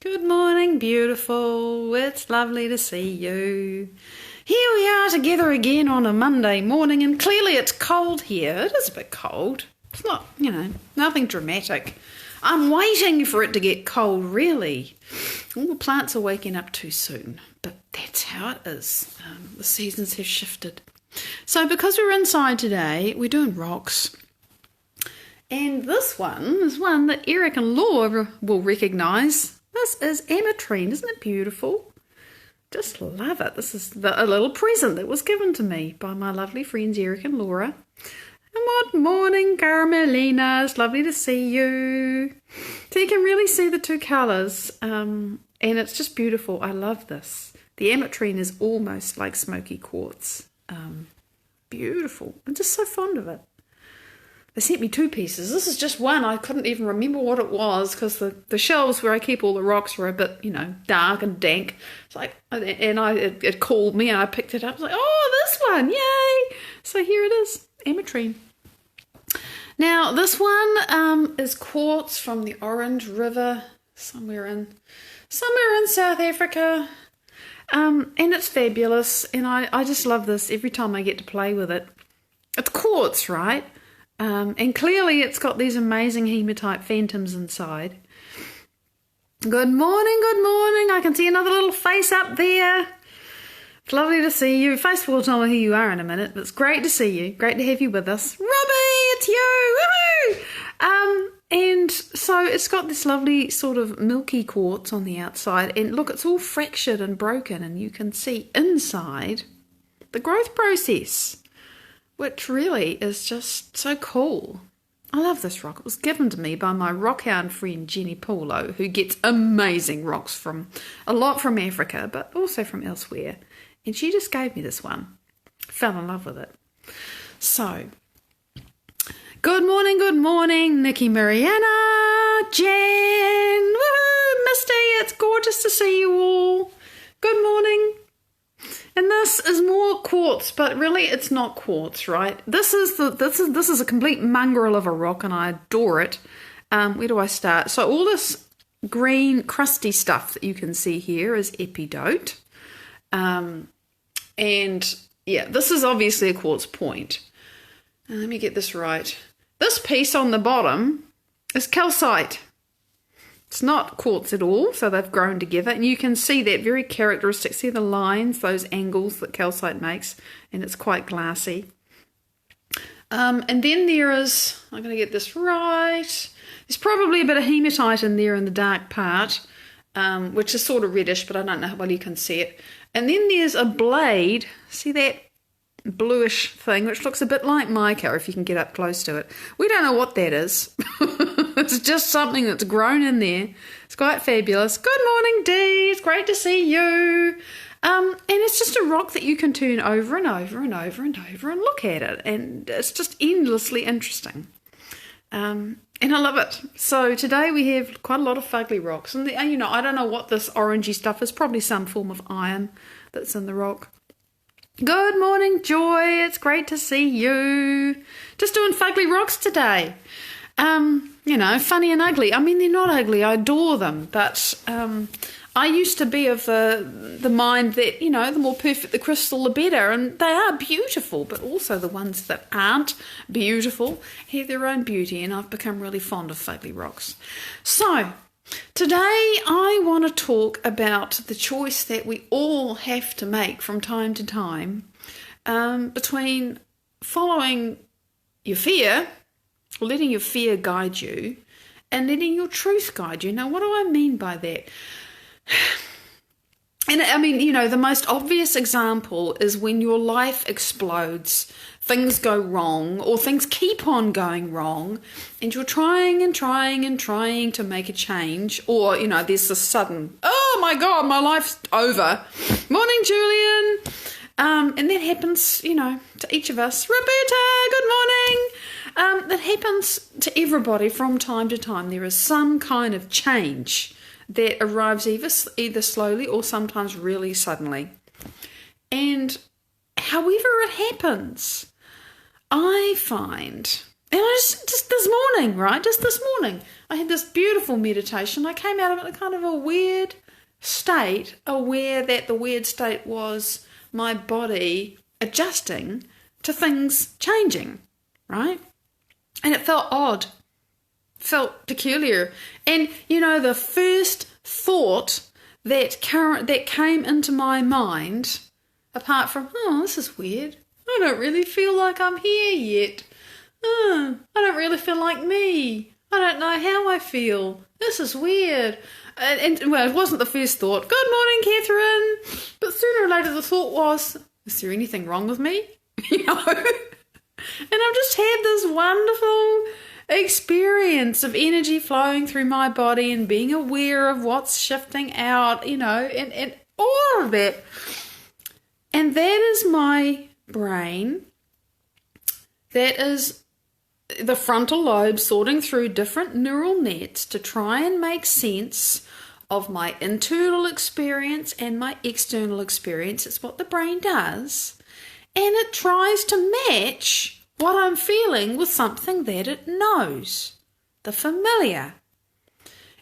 Good morning, beautiful. It's lovely to see you. Here we are together again on a Monday morning, and clearly it's cold here. It is a bit cold. It's not, nothing dramatic. I'm waiting for it to get cold, really. All the plants are waking up too soon, but that's how it is. The seasons have shifted. So because we're inside today, we're doing rocks. And this one is one that Eric and Laura will recognise. This is ametrine. Isn't it beautiful? Just love it. This is a little present that was given to me by my lovely friends Eric and Laura. And good morning, Carmelina. It's lovely to see you. So you can really see the two colours, and it's just beautiful. I love this. The ametrine is almost like smoky quartz. Beautiful. I'm just so fond of it. They sent me two pieces. This is just one. I couldn't even remember what it was because the shelves where I keep all the rocks were a bit, dark and dank. It's like, and it called me and I picked it up. I was like, oh, this one, yay! So here it is, ametrine. Now this one is quartz from the Orange River, somewhere in South Africa, and it's fabulous. And I just love this every time I get to play with it. It's quartz, right? And clearly it's got these amazing hematite phantoms inside. Good morning, good morning. I can see another little face up there. It's lovely to see you. Facebook will tell me who you are in a minute, but it's great to see you. Great to have you with us. Robbie, it's you! Woohoo! And so it's got this lovely sort of milky quartz on the outside. And look, it's all fractured and broken, and you can see inside the growth process, which really is just so cool. I love this rock. It was given to me by my rockhound friend Jenny Paulo, who gets amazing rocks from Africa, but also from elsewhere. And she just gave me this one. Fell in love with it. So, good morning, Nikki Mariana, Jen, woohoo, Misty, it's gorgeous to see you all. Good morning. And this is more quartz, but really it's not quartz, right? This is a complete mongrel of a rock, and I adore it. Where do I start? So all this green crusty stuff that you can see here is epidote. And yeah, this is obviously a quartz point. Let me get this right. This piece on the bottom is calcite. It's not quartz at all, so they've grown together, and you can see that very characteristic. See the lines, those angles that calcite makes, and it's quite glassy. And then there is, I'm going to get this right, there's probably a bit of hematite in there in the dark part, which is sort of reddish, but I don't know how well you can see it. And then there's a blade, see that bluish thing, which looks a bit like mica if you can get up close to it. We don't know what that is. It's just something that's grown in there. It's quite fabulous. Good morning, Dee. It's great to see you. And it's just a rock that you can turn over and over and over and over and look at it. And it's just endlessly interesting. And I love it. So today we have quite a lot of fugly rocks. And, I don't know what this orangey stuff is. Probably some form of iron that's in the rock. Good morning, Joy. It's great to see you. Just doing fugly rocks today. Funny and ugly. I mean, they're not ugly. I adore them. But I used to be of the mind that, the more perfect the crystal, the better. And they are beautiful, but also the ones that aren't beautiful have their own beauty. And I've become really fond of fugly rocks. So today I want to talk about the choice that we all have to make from time to time between following your fear, or letting your fear guide you, and letting your truth guide you. Now, what do I mean by that? And I mean, the most obvious example is when your life explodes, things go wrong, or things keep on going wrong, and you're trying and trying and trying to make a change, or, there's this sudden, oh my God, my life's over. Morning, Julian. And that happens, to each of us. Roberta, good morning. That happens to everybody from time to time. There is some kind of change that arrives either slowly or sometimes really suddenly. And however it happens, I find And I just this morning, right? Just this morning, I had this beautiful meditation. I came out of it in kind of a weird state, aware that the weird state was my body adjusting to things changing, right? And it felt odd, felt peculiar. And, the first thought that came into my mind, apart from, this is weird. I don't really feel like I'm here yet. I don't really feel like me. I don't know how I feel. This is weird. And it wasn't the first thought. Good morning, Catherine. But sooner or later the thought was, is there anything wrong with me? And I've just had this wonderful experience of energy flowing through my body and being aware of what's shifting out, and all of that. And that is my brain. That is the frontal lobe sorting through different neural nets to try and make sense of my internal experience and my external experience. It's what the brain does. And it tries to match what I'm feeling with something that it knows, the familiar.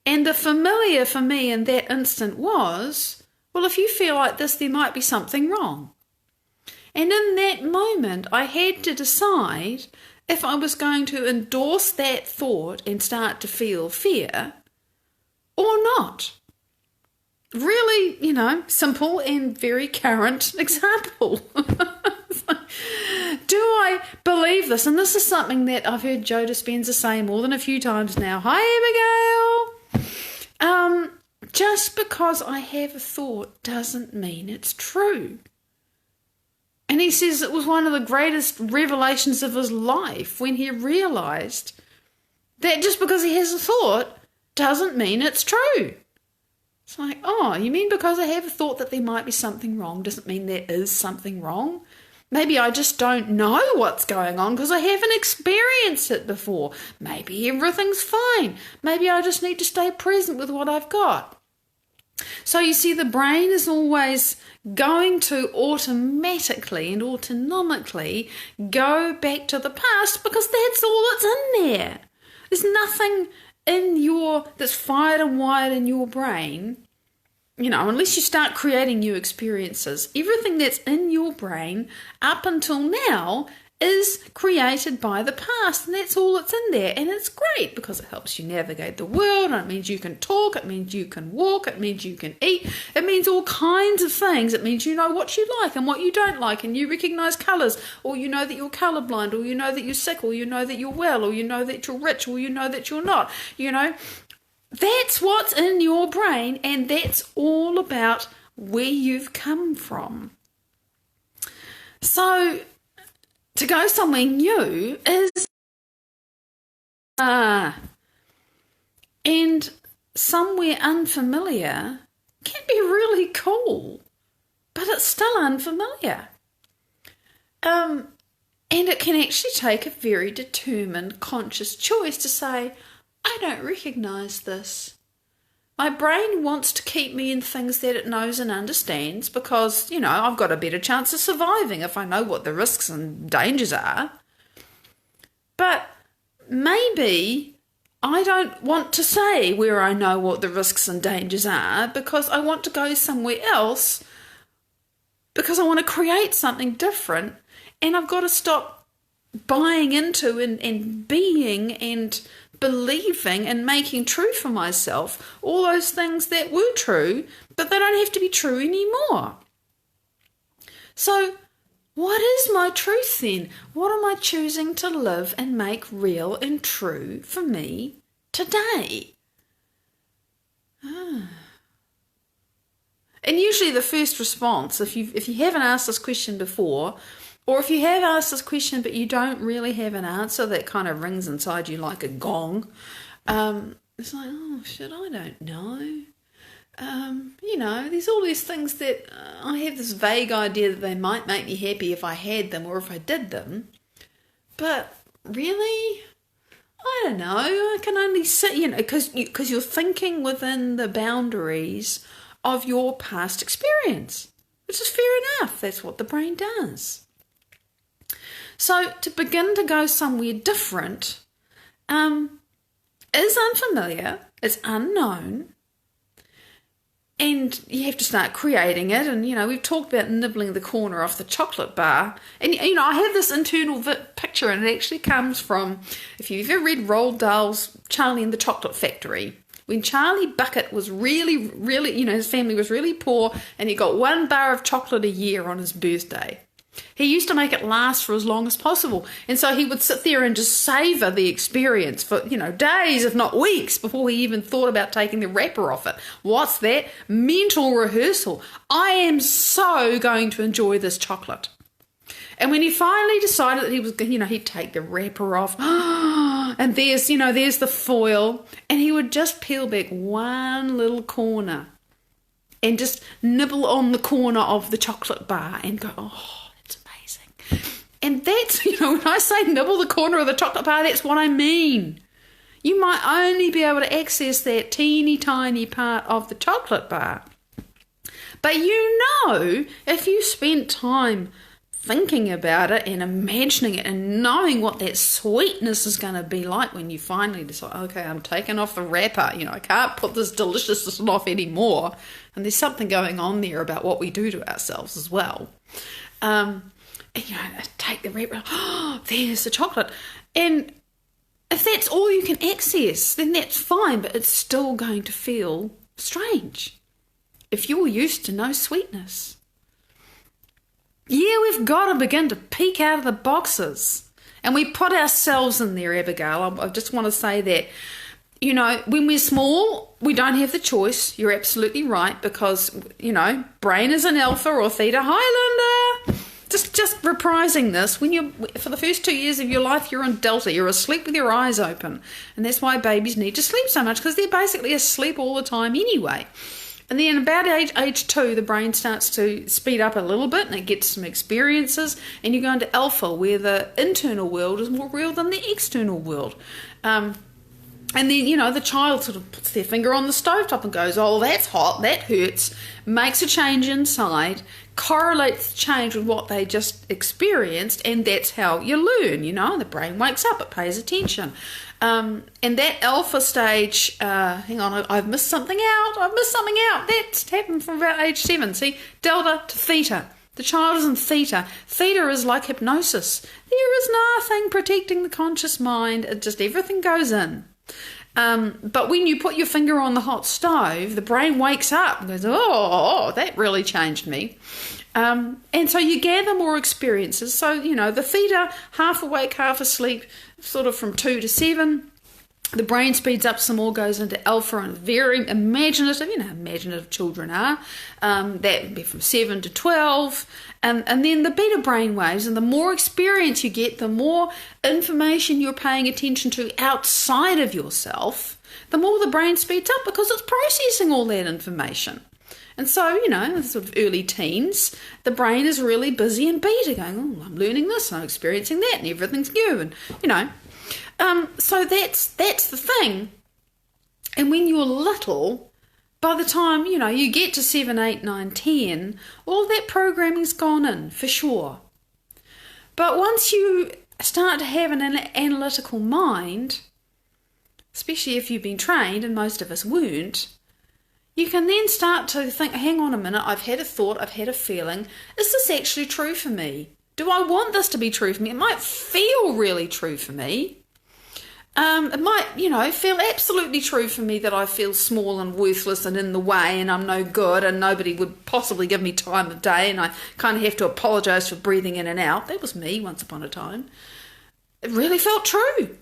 And the familiar for me in that instant was, well, if you feel like this, there might be something wrong. And in that moment, I had to decide if I was going to endorse that thought and start to feel fear or not. Really, simple and very current example. Do I believe this? And this is something that I've heard Joe Dispenza say more than a few times now. Hi, Abigail. Just because I have a thought doesn't mean it's true. And he says it was one of the greatest revelations of his life when he realised that just because he has a thought doesn't mean it's true. It's like, you mean because I have a thought that there might be something wrong doesn't mean there is something wrong? Maybe I just don't know what's going on because I haven't experienced it before. Maybe everything's fine. Maybe I just need to stay present with what I've got. So you see, the brain is always going to automatically and autonomically go back to the past because that's all that's in there. There's nothing that's fired and wired in your brain, unless you start creating new experiences. Everything that's in your brain up until now is created by the past, and that's all that's in there. And it's great because it helps you navigate the world, and it means you can talk, it means you can walk, it means you can eat, it means all kinds of things. It means you know what you like and what you don't like, and you recognize colours, or you know that you're colourblind, or you know that you're sick, or you know that you're well, or you know that you're rich, or you know that you're not. That's what's in your brain, and that's all about where you've come from. So to go somewhere new is and somewhere unfamiliar can be really cool, but it's still unfamiliar. And it can actually take a very determined, conscious choice to say, I don't recognise this. My brain wants to keep me in things that it knows and understands because, I've got a better chance of surviving if I know what the risks and dangers are. But maybe I don't want to say where I know what the risks and dangers are because I want to go somewhere else because I want to create something different, and I've got to stop buying into and being and believing and making true for myself all those things that were true, but they don't have to be true anymore. So what is my truth then? What am I choosing to live and make real and true for me today? And usually the first response, if you haven't asked this question before, or if you have asked this question but you don't really have an answer that kind of rings inside you like a gong, it's like, oh shit, I don't know. There's all these things that I have this vague idea that they might make me happy if I had them or if I did them. But really, I don't know. I can only sit, because you're thinking within the boundaries of your past experience, which is fair enough. That's what the brain does. So to begin to go somewhere different is unfamiliar, it's unknown, and you have to start creating it. And, we've talked about nibbling the corner off the chocolate bar. And, I have this internal picture, and it actually comes from, if you've ever read Roald Dahl's Charlie and the Chocolate Factory, when Charlie Bucket was really, really, his family was really poor, and he got 1 bar of chocolate a year on his birthday. He used to make it last for as long as possible. And so he would sit there and just savour the experience for, days, if not weeks, before he even thought about taking the wrapper off it. What's that? Mental rehearsal. I am so going to enjoy this chocolate. And when he finally decided that he was, he'd take the wrapper off, and there's the foil, and he would just peel back one little corner and just nibble on the corner of the chocolate bar and go, oh, and that's, when I say nibble the corner of the chocolate bar, that's what I mean. You might only be able to access that teeny tiny part of the chocolate bar. But if you spent time thinking about it and imagining it and knowing what that sweetness is going to be like when you finally decide, okay, I'm taking off the wrapper, I can't put this deliciousness off anymore. And there's something going on there about what we do to ourselves as well. Take the wrapper, there's the chocolate. And if that's all you can access, then that's fine, but it's still going to feel strange if you're used to no sweetness. Yeah, we've got to begin to peek out of the boxes. And we put ourselves in there, Abigail. I just want to say that, when we're small, we don't have the choice. You're absolutely right, because, brain is an alpha or theta Highlander. Just reprising this, for the first 2 years of your life, you're in delta, you're asleep with your eyes open. And that's why babies need to sleep so much, because they're basically asleep all the time anyway. And then about age 2, the brain starts to speed up a little bit, and it gets some experiences, and you go into alpha, where the internal world is more real than the external world. And then, the child sort of puts their finger on the stovetop and goes, oh, that's hot, that hurts, makes a change inside, correlates the change with what they just experienced, and that's how you learn, the brain wakes up, it pays attention. And that alpha stage, hang on, I've missed something out, that's happened from about age 7. See, delta to theta. The child is in theta. Theta is like hypnosis. There is nothing protecting the conscious mind, everything goes in. But when you put your finger on the hot stove, the brain wakes up and goes, oh, that really changed me. And so you gather more experiences. So, the theta, half awake, half asleep, sort of from 2 to 7. The brain speeds up some more, goes into alpha, and very imaginative, how imaginative children are. That would be from 7 to 12. And then the beta brain waves, and the more experience you get, the more information you're paying attention to outside of yourself, the more the brain speeds up, because it's processing all that information. And so, in sort of early teens, the brain is really busy and beta, going, oh, I'm learning this, I'm experiencing that, and everything's new, and, so that's the thing. And when you're little, by the time, you get to 7, 8, 9, 10, all that programming's gone in, for sure. But once you start to have an analytical mind, especially if you've been trained, and most of us weren't, you can then start to think, hang on a minute, I've had a thought, I've had a feeling, is this actually true for me? Do I want this to be true for me? It might feel really true for me. It might, feel absolutely true for me that I feel small and worthless and in the way, and I'm no good, and nobody would possibly give me time of day, and I kind of have to apologise for breathing in and out. That was me once upon a time. It really felt true.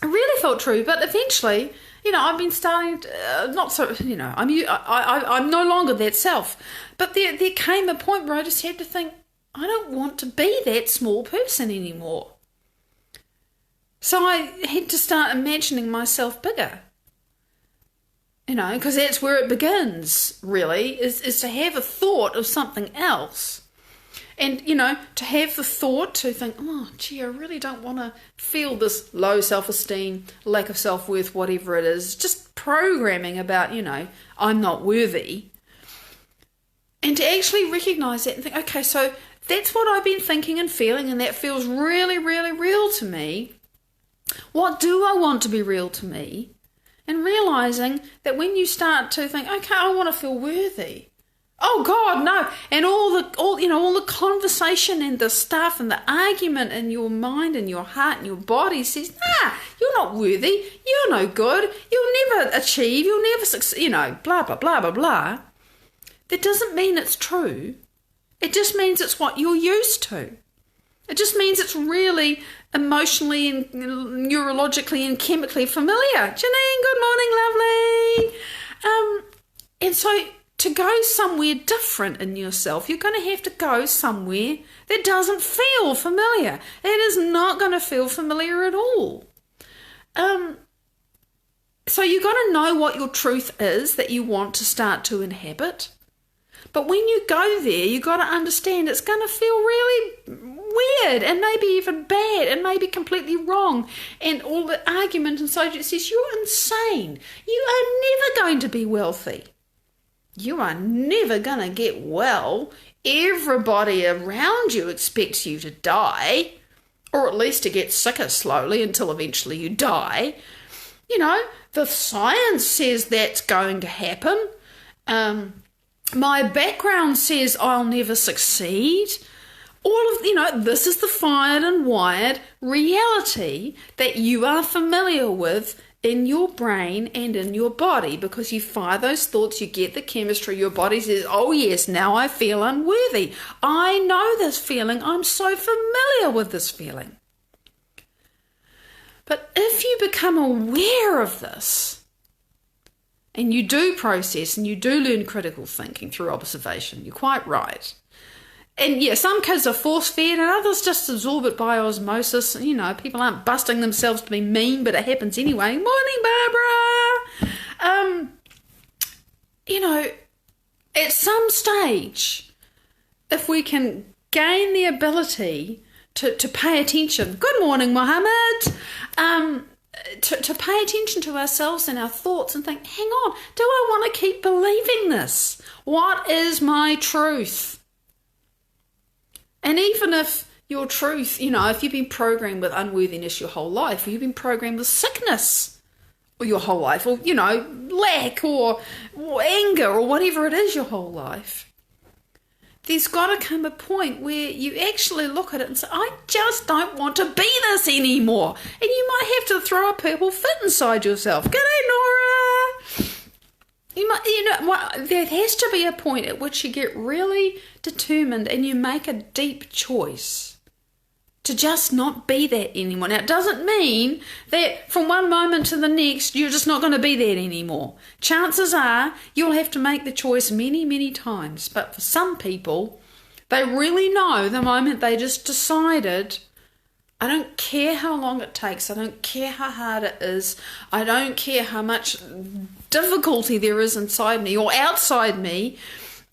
It really felt true, but eventually, I've been starting to, I'm no longer that self. But there came a point where I just had to think, I don't want to be that small person anymore. So I had to start imagining myself bigger. Because that's where it begins, really, is to have a thought of something else. And, to have the thought to think, oh, gee, I really don't want to feel this low self-esteem, lack of self-worth, whatever it is. Just programming about, I'm not worthy. And to actually recognise that and think, okay, so that's what I've been thinking and feeling, and that feels really, really real to me. What do I want to be real to me? And realizing that when you start to think, okay, I want to feel worthy. Oh God, no! And all the conversation and the stuff and the argument in your mind and your heart and your body says, nah, you're not worthy. You're no good. You'll never achieve. You'll never succeed. Blah blah blah blah blah. That doesn't mean it's true. It just means it's what you're used to. It just means it's really emotionally and neurologically and chemically familiar. Janine, good morning, lovely. And so to go somewhere different in yourself, you're going to have to go somewhere that doesn't feel familiar. It is not going to feel familiar at all. So you've got to know what your truth is that you want to start to inhabit. But when you go there, you've got to understand it's going to feel really weird and maybe even bad and maybe completely wrong. And all the argument inside you says, you're insane. You are never going to be wealthy. You are never going to get well. Everybody around you expects you to die, or at least to get sicker slowly until eventually you die. The science says that's going to happen. My background says I'll never succeed. All of, this is the fired and wired reality that you are familiar with in your brain and in your body, because you fire those thoughts, you get the chemistry, your body says, oh yes, now I feel unworthy. I know this feeling. I'm so familiar with this feeling. But if you become aware of this, and you do process and you do learn critical thinking through observation, you're quite right. And yeah, some kids are force-fed and others just absorb it by osmosis. People aren't busting themselves to be mean, but it happens anyway. Morning, Barbara! At some stage, if we can gain the ability to pay attention. Good morning, Mohammed! To pay attention to ourselves and our thoughts and think, hang on, do I want to keep believing this? What is my truth? And even if your truth, if you've been programmed with unworthiness your whole life, or you've been programmed with sickness your whole life, or, lack or anger or whatever it is your whole life, there's got to come a point where you actually look at it and say, I just don't want to be this anymore. And you might have to throw a purple fit inside yourself. G'day, Nora. There has to be a point at which you get really determined and you make a deep choice to just not be that anymore. Now, it doesn't mean that from one moment to the next, you're just not going to be that anymore. Chances are you'll have to make the choice many, many times. But for some people, they really know the moment they just decided, I don't care how long it takes. I don't care how hard it is. I don't care how much difficulty there is inside me or outside me.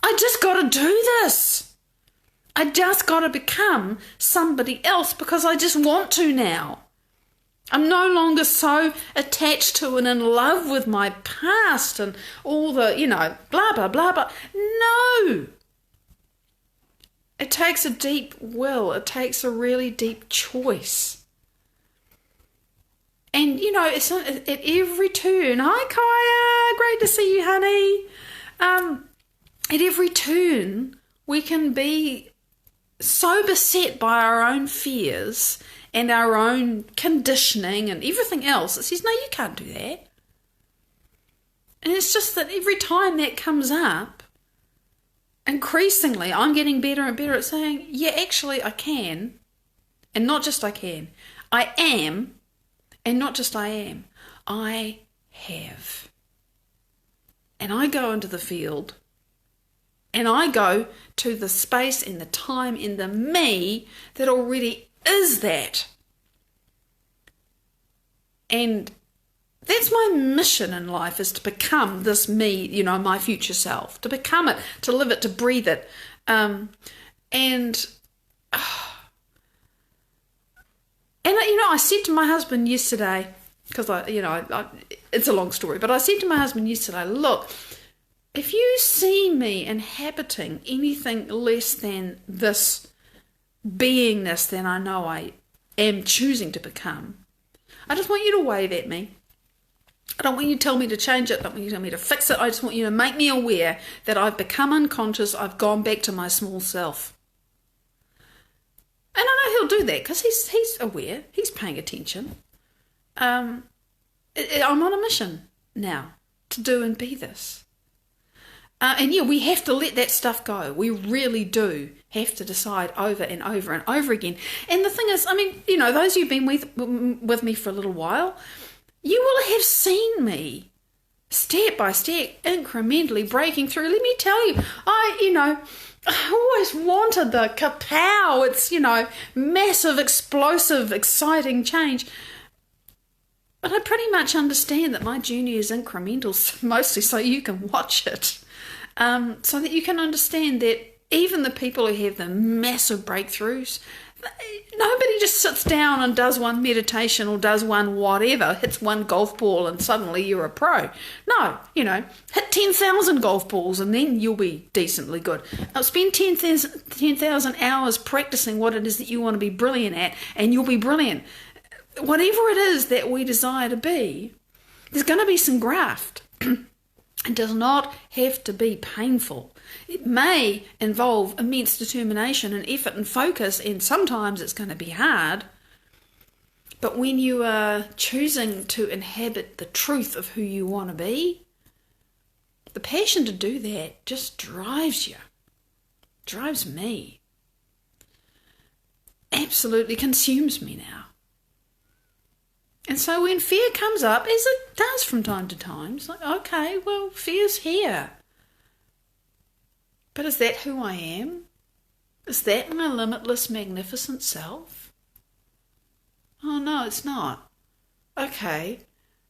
I just got to do this. I just got to become somebody else because I just want to now. I'm no longer so attached to and in love with my past and all the, blah, blah, blah, blah. No. It takes a deep will. It takes a really deep choice. And, it's not, at every turn. Hi, Kaya. Great to see you, honey. At every turn, we can be so beset by our own fears and our own conditioning and everything else. It says, no, you can't do that. And it's just that every time that comes up, increasingly, I'm getting better and better at saying, yeah, actually, I can. And not just I can. I am. And not just I am. I have. And I go into the field. And I go to the space and the time in the me that already is that. And that's my mission in life, is to become this me, my future self. To become it, to live it, to breathe it. I said to my husband yesterday, because it's a long story, but I said to my husband yesterday, look, if you see me inhabiting anything less than this beingness than I know I am choosing to become. I just want you to wave at me. I don't want you to tell me to change it. I don't want you to tell me to fix it. I just want you to make me aware that I've become unconscious. I've gone back to my small self. And I know he'll do that because he's aware. He's paying attention. I'm on a mission now to do and be this. And yeah, we have to let that stuff go. We really do have to decide over and over and over again. And the thing is, I mean, you know, those who've been with me for a little while, you will have seen me step by step, incrementally breaking through. Let me tell you, I always wanted the kapow. It's, massive, explosive, exciting change. But I pretty much understand that my journey is incremental, mostly so you can watch it. So that you can understand that even the people who have the massive breakthroughs, nobody just sits down and does one meditation or does one whatever, hits one golf ball and suddenly you're a pro. No, hit 10,000 golf balls and then you'll be decently good. Now spend 10,000 hours practicing what it is that you want to be brilliant at and you'll be brilliant. Whatever it is that we desire to be, there's going to be some graft. It does not have to be painful. It may involve immense determination and effort and focus, and sometimes it's going to be hard. But when you are choosing to inhabit the truth of who you want to be, the passion to do that just drives you. Drives me. Absolutely consumes me now. And so when fear comes up, as it does from time to time, it's like, okay, well, fear's here. But is that who I am? Is that my limitless, magnificent self? Oh, no, it's not. Okay,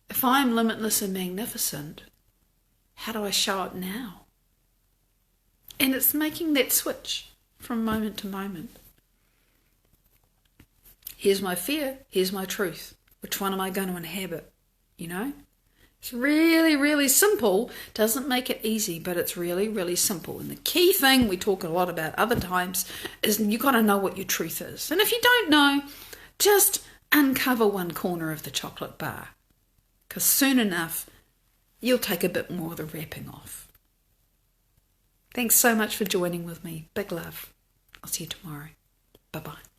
if I'm limitless and magnificent, how do I show up now? And it's making that switch from moment to moment. Here's my fear, here's my truth. Which one am I going to inhabit? It's really, really simple. Doesn't make it easy, but it's really, really simple. And the key thing we talk a lot about other times is you got to know what your truth is. And if you don't know, just uncover one corner of the chocolate bar. Because soon enough, you'll take a bit more of the wrapping off. Thanks so much for joining with me. Big love. I'll see you tomorrow. Bye-bye.